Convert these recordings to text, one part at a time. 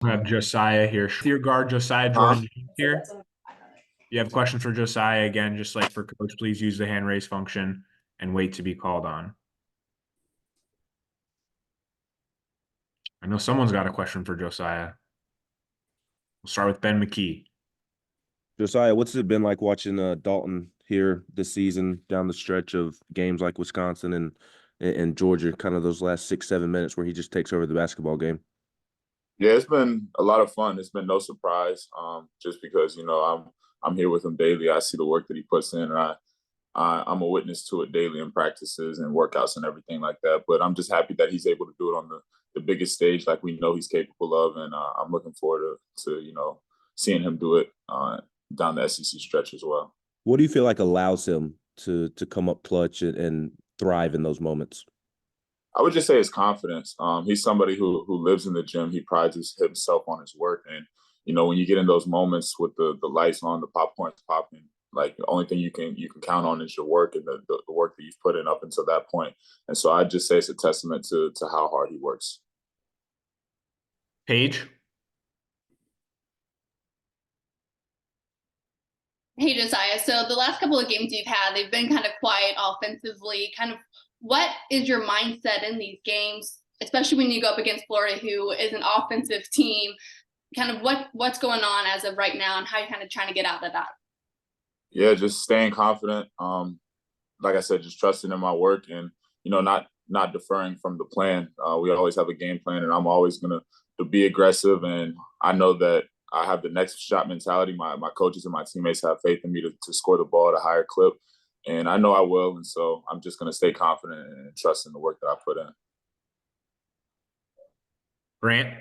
I have Josiah here. Your guard, Huh? Josiah-Jordan James here. You have questions for Josiah again, just like for coach, please use the hand raise function and wait to be called on. I know someone's got a question for Josiah. We'll start with Ben McKee. Josiah, what's it been like watching Dalton here this season down the stretch of games like Wisconsin and Georgia, kind of those last 6-7 minutes where he just takes over the basketball game? Yeah, it's been a lot of fun. It's been no surprise, just because I'm here with him daily. I see the work that he puts in, and I'm a witness to it daily in practices and workouts and everything like that. But I'm just happy that he's able to do it on the biggest stage, like we know he's capable of, and I'm looking forward to seeing him do it down the SEC stretch as well. What do you feel like allows him to come up clutch and thrive in those moments? I would just say his confidence. He's somebody who lives in the gym. He prides himself on his work, and when you get in those moments with the lights on, the popcorn's popping, like the only thing you can count on is your work and the work that you've put in up until that point. And so I'd just say it's a testament to how hard he works. Paige. Hey, Josiah. So the last couple of games you've had, they've been kind of quiet offensively. Kind of what is your mindset in these games, especially when you go up against Florida, who is an offensive team? Kind of what's going on as of right now and how you're kind of trying to get out of that? Yeah, just staying confident. Like I said, just trusting in my work and, not deferring from the plan. We always have a game plan, and I'm always going to be aggressive. And I know that I have the next shot mentality. My coaches and my teammates have faith in me to score the ball at a higher clip. And I know I will. And so I'm just going to stay confident and trust in the work that I put in. Grant.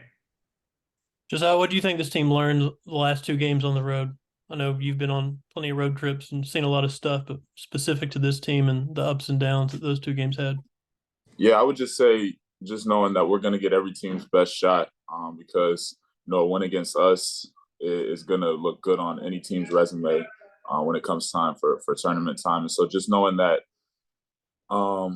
Josiah, what do you think this team learned the last two games on the road? I know you've been on plenty of road trips and seen a lot of stuff, but specific to this team and the ups and downs that those two games had. Yeah, I would just say just knowing that we're going to get every team's best shot, because a win against us is going to look good on any team's resume when it comes time for tournament time. And so just knowing that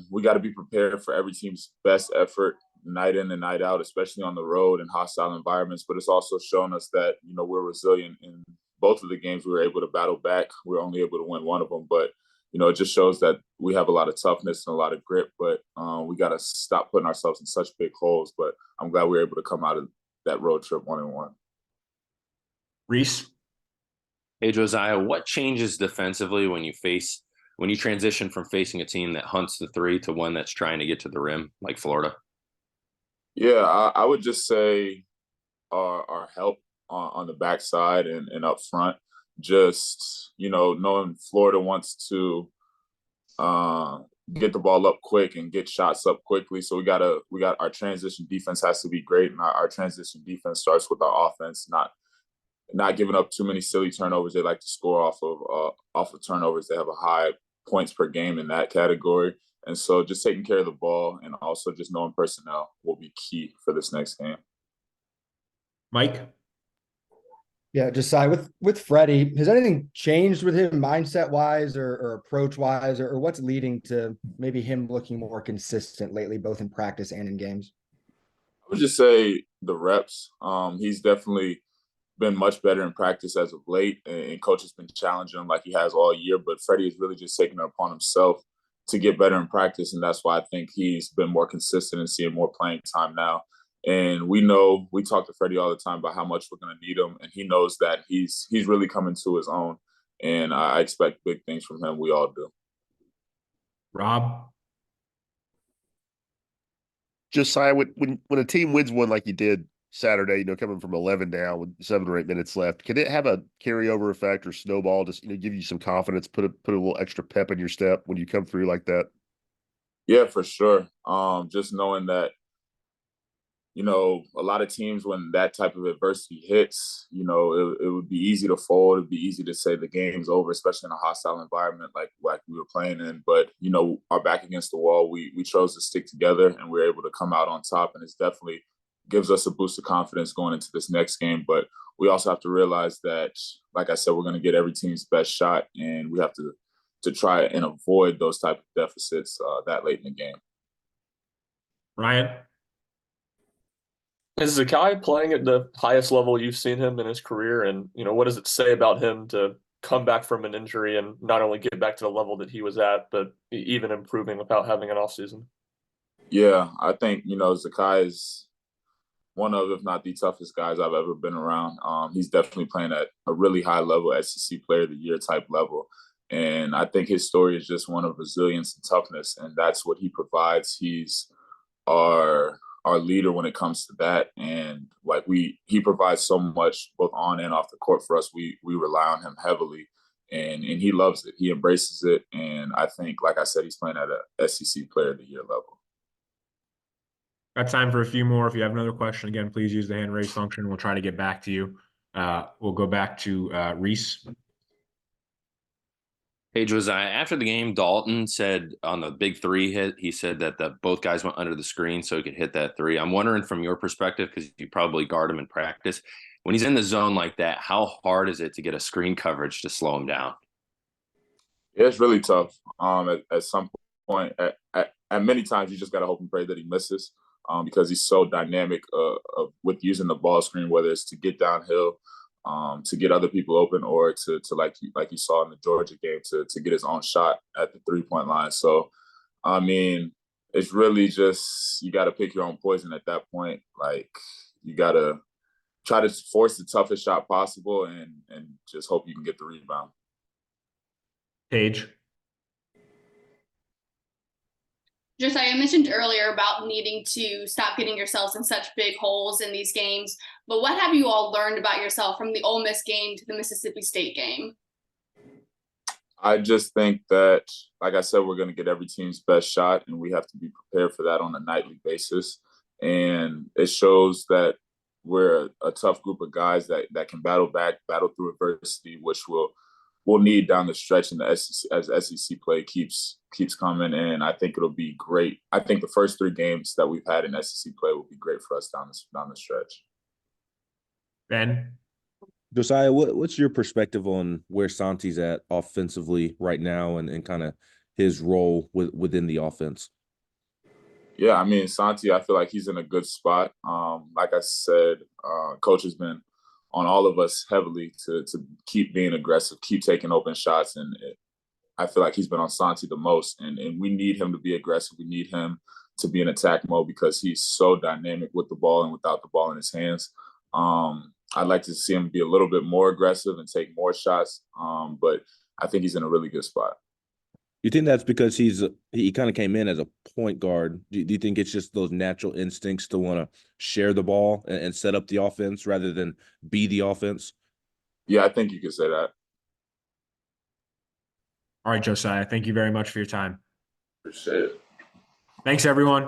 we got to be prepared for every team's best effort night in and night out, especially on the road in hostile environments. But it's also shown us that, we're resilient in both of the games. We were able to battle back. We were only able to win one of them. But, it just shows that we have a lot of toughness and a lot of grit. But we got to stop putting ourselves in such big holes. But I'm glad we were able to come out of that road trip 1-1. Reese. Hey, Josiah, what changes defensively when you transition from facing a team that hunts the three to one that's trying to get to the rim, like Florida? Yeah, I would just say our help on the backside and up front. Just, knowing Florida wants to get the ball up quick and get shots up quickly. So we got our transition defense has to be great. And our transition defense starts with our offense, not giving up too many silly turnovers. They like to score off of turnovers. They have a high points per game in that category. And so just taking care of the ball and also just knowing personnel will be key for this next game. Mike. Yeah, Josiah, with Freddie, has anything changed with him mindset wise or approach wise, or what's leading to maybe him looking more consistent lately, both in practice and in games? I would just say the reps. He's definitely been much better in practice as of late, and coach has been challenging him like he has all year. But Freddie is really just taking it upon himself to get better in practice, and that's why I think he's been more consistent and seeing more playing time now. And we talk to Freddie all the time about how much we're going to need him, and he knows that he's really coming to his own. And I expect big things from him. We all do. Rob. Josiah, when a team wins one like you did Saturday, coming from 11 down with 7 or 8 minutes left, can it have a carryover effect or snowball, just give you some confidence, put a little extra pep in your step when you come through like that? Yeah, for sure. Just knowing that, a lot of teams, when that type of adversity hits, it would be easy to fold. It'd be easy to say the game's over, especially in a hostile environment like we were playing in. But, our back against the wall, we chose to stick together and we were able to come out on top. And it's definitely gives us a boost of confidence going into this next game. But we also have to realize that, like I said, we're going to get every team's best shot, and we have to try and avoid those type of deficits that late in the game. Ryan. Is Zakai playing at the highest level you've seen him in his career? And, what does it say about him to come back from an injury and not only get back to the level that he was at, but even improving without having an off season? Yeah, I think, Zakai is one of, if not the toughest guys I've ever been around. He's definitely playing at a really high level, SEC Player of the Year type level. And I think his story is just one of resilience and toughness, and that's what he provides. He's our leader when it comes to that, and he provides so much both on and off the court for us. We rely on him heavily, and he loves it. He embraces it, and I think, like I said, he's playing at a SEC Player of the Year level. Got time for a few more. If you have another question, again, please use the hand raise function. We'll try to get back to you. We'll go back to Reese. Hey, Josiah, after the game, Dalton said on the big three hit, he said that both guys went under the screen so he could hit that three. I'm wondering from your perspective, because you probably guard him in practice, when he's in the zone like that, how hard is it to get a screen coverage to slow him down? Yeah, it's really tough. At some point, at many times, you just got to hope and pray that he misses because he's so dynamic with using the ball screen, whether it's to get downhill, to get other people open, or to like you saw in the Georgia game, to get his own shot at the 3-point line. So, I mean, it's really just you got to pick your own poison at that point. Like, you got to try to force the toughest shot possible and just hope you can get the rebound. Paige. Josiah, I mentioned earlier about needing to stop getting yourselves in such big holes in these games, but what have you all learned about yourself from the Ole Miss game to the Mississippi State game? I just think that, like I said, we're going to get every team's best shot, and we have to be prepared for that on a nightly basis. And it shows that we're a tough group of guys that can battle back, battle through adversity, which we'll need down the stretch in the SEC as SEC play keeps coming. And I think it'll be great. I think the first 3 games that we've had in SEC play will be great for us down the stretch. Ben. Josiah, what's your perspective on where Santi's at offensively right now and kind of his role within the offense? Yeah, I mean, Santi, I feel like he's in a good spot. Like I said, Coach has been on all of us heavily to keep being aggressive, keep taking open shots. And I feel like he's been on Santi the most. And we need him to be aggressive. We need him to be in attack mode because he's so dynamic with the ball and without the ball in his hands. I'd like to see him be a little bit more aggressive and take more shots. But I think he's in a really good spot. You think that's because he kind of came in as a point guard? Do you think it's just those natural instincts to want to share the ball and set up the offense rather than be the offense? Yeah, I think you could say that. All right, Josiah, thank you very much for your time. Appreciate it. Thanks, everyone.